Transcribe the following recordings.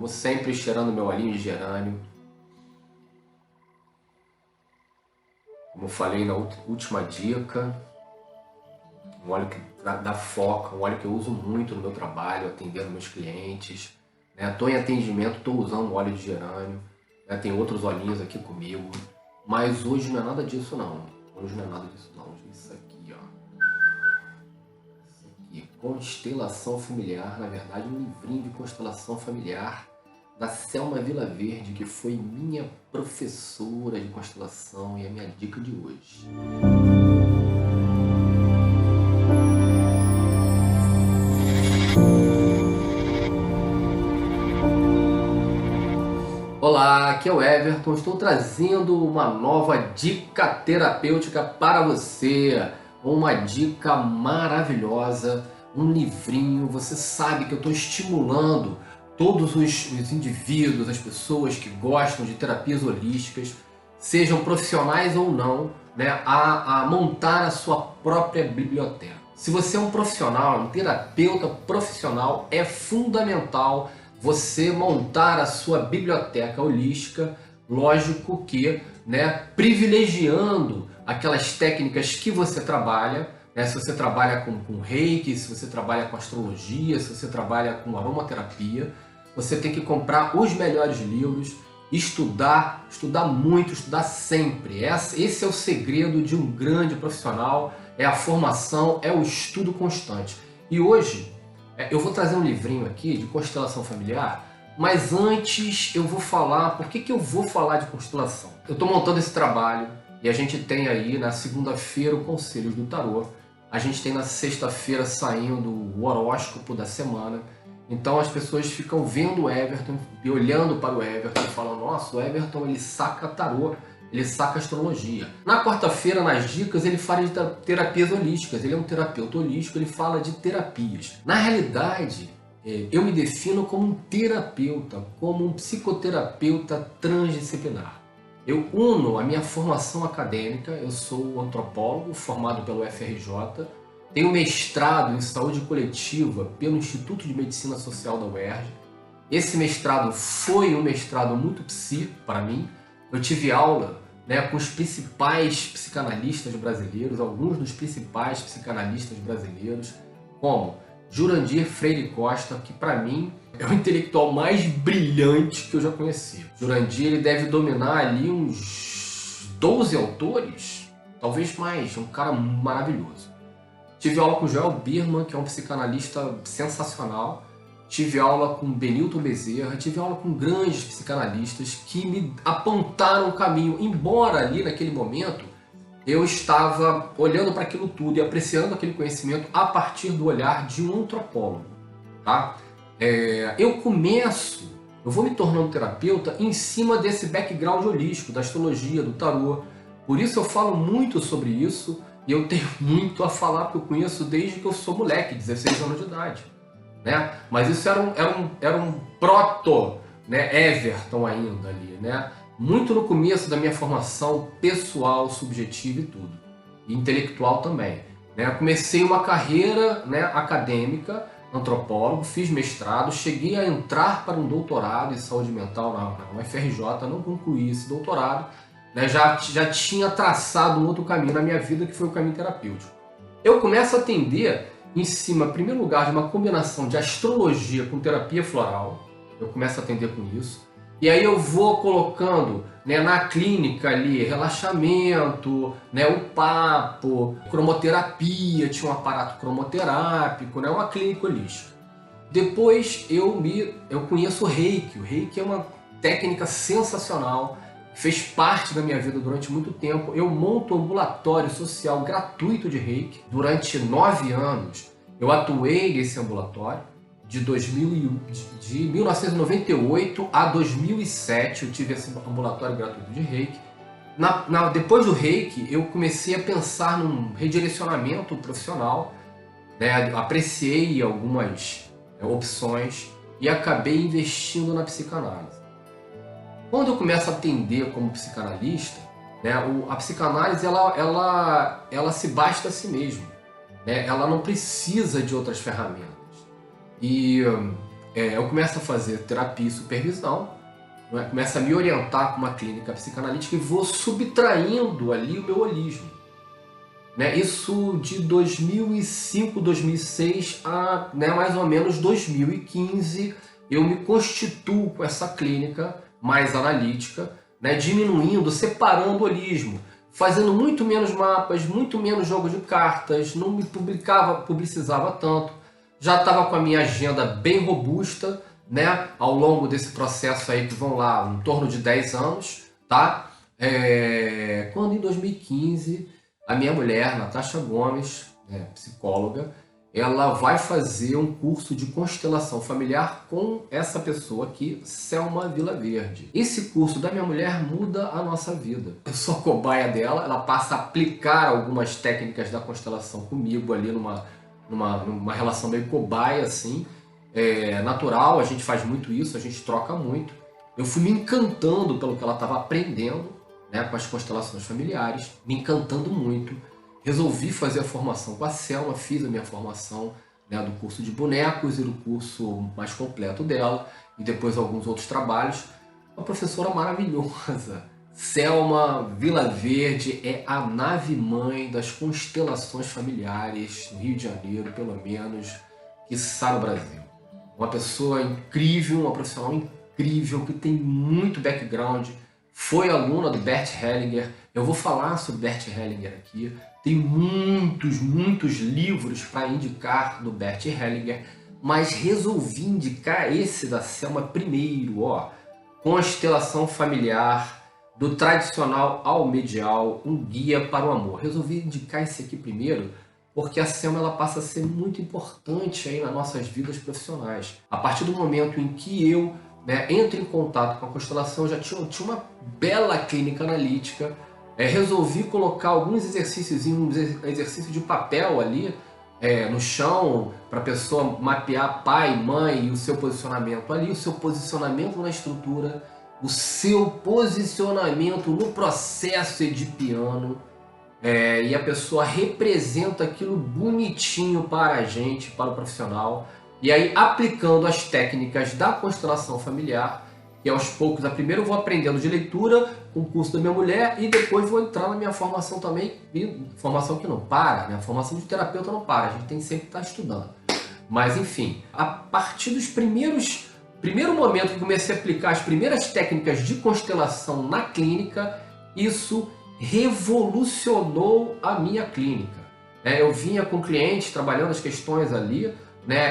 Como sempre, cheirando meu olhinho de gerânio. Como eu falei na última dica, um óleo da Foca, um óleo que eu uso muito no meu trabalho, atendendo meus clientes. Estou em atendimento, estou usando óleo de gerânio. Tem outros olhinhos aqui comigo. Mas hoje não é nada disso não. Hoje não é nada disso não. Hoje é isso aqui, ó. Isso aqui, Constelação Familiar. Na verdade, um livrinho de constelação familiar da Selma Vilaverde, que foi minha professora de constelação e é a minha dica de hoje. Olá, aqui é o Everton, estou trazendo uma nova dica terapêutica para você, uma dica maravilhosa, um livrinho. Você sabe que eu estou estimulando todos os indivíduos, as pessoas que gostam de terapias holísticas, sejam profissionais ou não, a montar a sua própria biblioteca. Se você é um profissional, um terapeuta profissional, é fundamental você montar a sua biblioteca holística, lógico que, privilegiando aquelas técnicas que você trabalha, se você trabalha com reiki, se você trabalha com astrologia, se você trabalha com aromaterapia, você tem que comprar os melhores livros, estudar muito, estudar sempre. Esse é o segredo de um grande profissional, é a formação, é o estudo constante. E hoje eu vou trazer um livrinho aqui de constelação familiar, mas antes eu vou falar, por que eu vou falar de constelação? Eu estou montando esse trabalho e a gente tem aí na segunda-feira o Conselhos do Tarô, a gente tem na sexta-feira saindo o horóscopo da semana, então as pessoas ficam vendo o Everton e olhando para o Everton e falam, nossa, o Everton ele saca tarô, ele saca astrologia. Na quarta-feira, nas dicas, ele fala de terapias holísticas. Ele é um terapeuta holístico, ele fala de terapias. Na realidade, eu me defino como um terapeuta, como um psicoterapeuta transdisciplinar. Eu uno a minha formação acadêmica, eu sou antropólogo, formado pelo FRJ, tenho mestrado em saúde coletiva pelo Instituto de Medicina Social da UERJ. Esse mestrado foi um mestrado muito psi para mim. Eu tive aula com os principais psicanalistas brasileiros, alguns dos principais psicanalistas brasileiros, como Jurandir Freire Costa, que para mim é o intelectual mais brilhante que eu já conheci. Jurandir ele deve dominar ali uns 12 autores, talvez mais, é um cara maravilhoso. Tive aula com Joel Birman, que é um psicanalista sensacional. Tive aula com Benilton Bezerra, tive aula com grandes psicanalistas que me apontaram o caminho, embora ali naquele momento eu estava olhando para aquilo tudo e apreciando aquele conhecimento a partir do olhar de um antropólogo. Tá? Eu vou me tornando terapeuta em cima desse background holístico, da astrologia, do tarô. Por isso eu falo muito sobre isso e eu tenho muito a falar, porque eu conheço desde que eu sou moleque, 16 anos de idade. Mas isso era um proto Everton ainda ali, muito no começo da minha formação pessoal, subjetiva e tudo, e intelectual também. Comecei uma carreira acadêmica, antropólogo, fiz mestrado, cheguei a entrar para um doutorado em saúde mental na UFRJ, não concluí esse doutorado, já tinha traçado um outro caminho na minha vida, que foi o caminho terapêutico. Eu começo a atender em cima, em primeiro lugar, de uma combinação de astrologia com terapia floral. Eu começo a atender com isso. E aí eu vou colocando na clínica ali relaxamento, o papo, cromoterapia, tinha um aparato cromoterápico, uma clínica holística. Depois eu conheço o Reiki. O Reiki é uma técnica sensacional, fez parte da minha vida durante muito tempo. Eu monto um ambulatório social gratuito de Reiki. Durante 9 anos eu atuei nesse ambulatório, de 1998 a 2007 eu tive esse ambulatório gratuito de Reiki. Depois do Reiki eu comecei a pensar num redirecionamento profissional, apreciei algumas opções e acabei investindo na psicanálise. Quando eu começo a atender como psicanalista, a psicanálise ela se basta a si mesma, ela não precisa de outras ferramentas. E eu começo a fazer terapia e supervisão, né? Começo a me orientar com uma clínica psicanalítica e vou subtraindo ali o meu holismo. Né? Isso de 2005, 2006 a, né, mais ou menos 2015, eu me constituo com essa clínica mais analítica, né, diminuindo, separando o holismo, fazendo muito menos mapas, muito menos jogo de cartas, não me publicizava tanto, já estava com a minha agenda bem robusta, né, ao longo desse processo aí que vão lá, em torno de 10 anos, tá? Quando em 2015 a minha mulher, Natasha Gomes, psicóloga, ela vai fazer um curso de constelação familiar com essa pessoa aqui, Selma Vilaverde. Esse curso da minha mulher muda a nossa vida. Eu sou a cobaia dela, ela passa a aplicar algumas técnicas da constelação comigo ali numa relação meio cobaia, assim. Natural, a gente faz muito isso, a gente troca muito. Eu fui me encantando pelo que ela estava aprendendo, né, com as constelações familiares, me encantando muito. Resolvi fazer a formação com a Selma, fiz a minha formação, né, do curso de bonecos e do curso mais completo dela, e depois alguns outros trabalhos. Uma professora maravilhosa. Selma Vilaverde é a nave-mãe das constelações familiares no Rio de Janeiro, pelo menos, quiçá no Brasil. Uma pessoa incrível, uma profissional incrível, que tem muito background, foi aluna do Bert Hellinger. Eu vou falar sobre Bert Hellinger aqui. Tem muitos livros para indicar do Bert Hellinger, mas resolvi indicar esse da Selma primeiro, ó. Constelação Familiar, do tradicional ao medial, um guia para o amor. Resolvi indicar esse aqui primeiro, porque a Selma ela passa a ser muito importante aí nas nossas vidas profissionais. A partir do momento em que eu entro em contato com a constelação, eu já tinha uma bela clínica analítica, resolvi colocar alguns exercícios, um exercício de papel ali no chão, para a pessoa mapear pai, mãe e o seu posicionamento ali, o seu posicionamento na estrutura, o seu posicionamento no processo edipiano, e a pessoa representa aquilo bonitinho para a gente, para o profissional. E aí, aplicando as técnicas da constelação familiar, que aos poucos, primeiro eu vou aprendendo de leitura com o curso da minha mulher, e depois vou entrar na minha formação também, formação que não para, né? A formação de terapeuta não para, a gente tem sempre que estar estudando. Mas enfim, a partir dos primeiro momento que comecei a aplicar as primeiras técnicas de constelação na clínica, isso revolucionou a minha clínica. Eu vinha com clientes trabalhando as questões ali,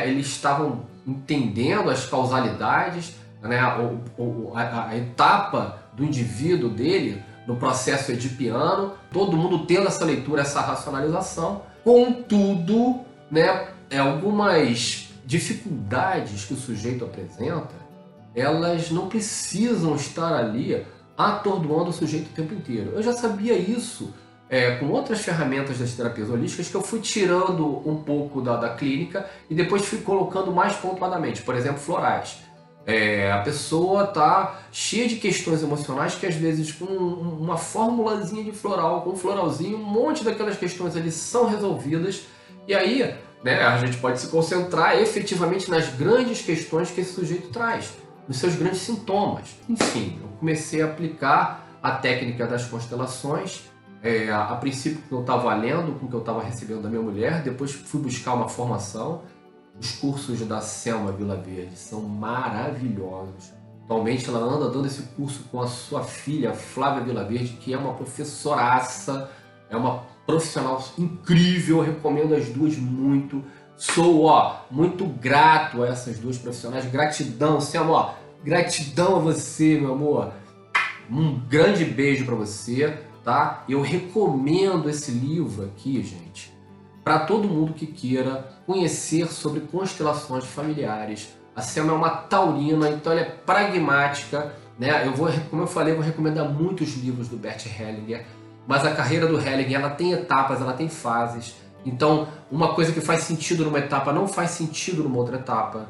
eles estavam entendendo as causalidades, a etapa do indivíduo dele no processo edipiano, todo mundo tendo essa leitura, essa racionalização. Contudo, algumas dificuldades que o sujeito apresenta, elas não precisam estar ali atordoando o sujeito o tempo inteiro. Eu já sabia isso com outras ferramentas das terapias holísticas, que eu fui tirando um pouco da clínica e depois fui colocando mais pontuadamente. Por exemplo, florais. A pessoa está cheia de questões emocionais que às vezes com uma formulazinha de floral, com um floralzinho, um monte daquelas questões ali são resolvidas, e aí a gente pode se concentrar efetivamente nas grandes questões que esse sujeito traz, nos seus grandes sintomas. Enfim, eu comecei a aplicar a técnica das constelações, a princípio que eu estava lendo, com o que eu estava recebendo da minha mulher, depois fui buscar uma formação. Os cursos da Selma Vilaverde são maravilhosos. Atualmente ela anda dando esse curso com a sua filha, Flávia Vilaverde, que é uma professoraça, é uma profissional incrível, eu recomendo as duas muito. Sou muito grato a essas duas profissionais, gratidão, Selma, gratidão a você, meu amor. Um grande beijo para você, tá? Eu recomendo esse livro aqui, gente, para todo mundo que queira conhecer sobre constelações familiares. A Selma é uma taurina, então ela é pragmática, como eu falei, eu vou recomendar muitos livros do Bert Hellinger, mas a carreira do Hellinger, ela tem etapas, ela tem fases. Então, uma coisa que faz sentido numa etapa não faz sentido numa outra etapa.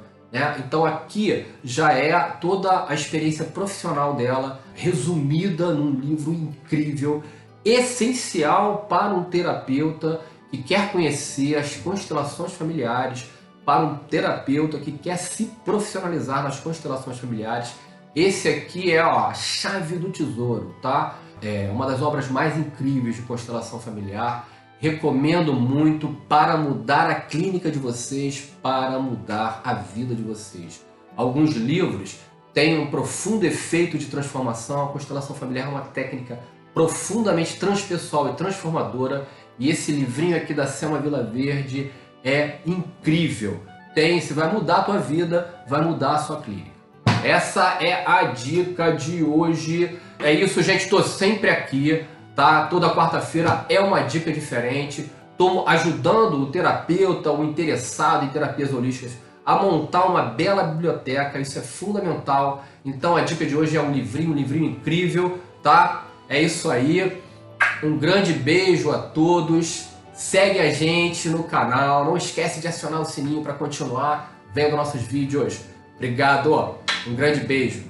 Então aqui já é toda a experiência profissional dela, resumida num livro incrível, essencial para um terapeuta que quer conhecer as constelações familiares, para um terapeuta que quer se profissionalizar nas constelações familiares. Esse aqui é, ó, a chave do tesouro, tá? É uma das obras mais incríveis de constelação familiar. Recomendo muito para mudar a clínica de vocês, para mudar a vida de vocês. Alguns livros têm um profundo efeito de transformação. A constelação familiar é uma técnica profundamente transpessoal e transformadora. E esse livrinho aqui da Selma Vilaverde é incrível. Você vai mudar a tua vida, vai mudar a sua clínica. Essa é a dica de hoje. É isso, gente. Estou sempre aqui, tá? Toda quarta-feira é uma dica diferente. Estou ajudando o terapeuta, o interessado em terapias holísticas, a montar uma bela biblioteca. Isso é fundamental. Então a dica de hoje é um livrinho incrível, tá? É isso aí. Um grande beijo a todos. Segue a gente no canal. Não esquece de acionar o sininho para continuar vendo nossos vídeos. Obrigado. Um grande beijo.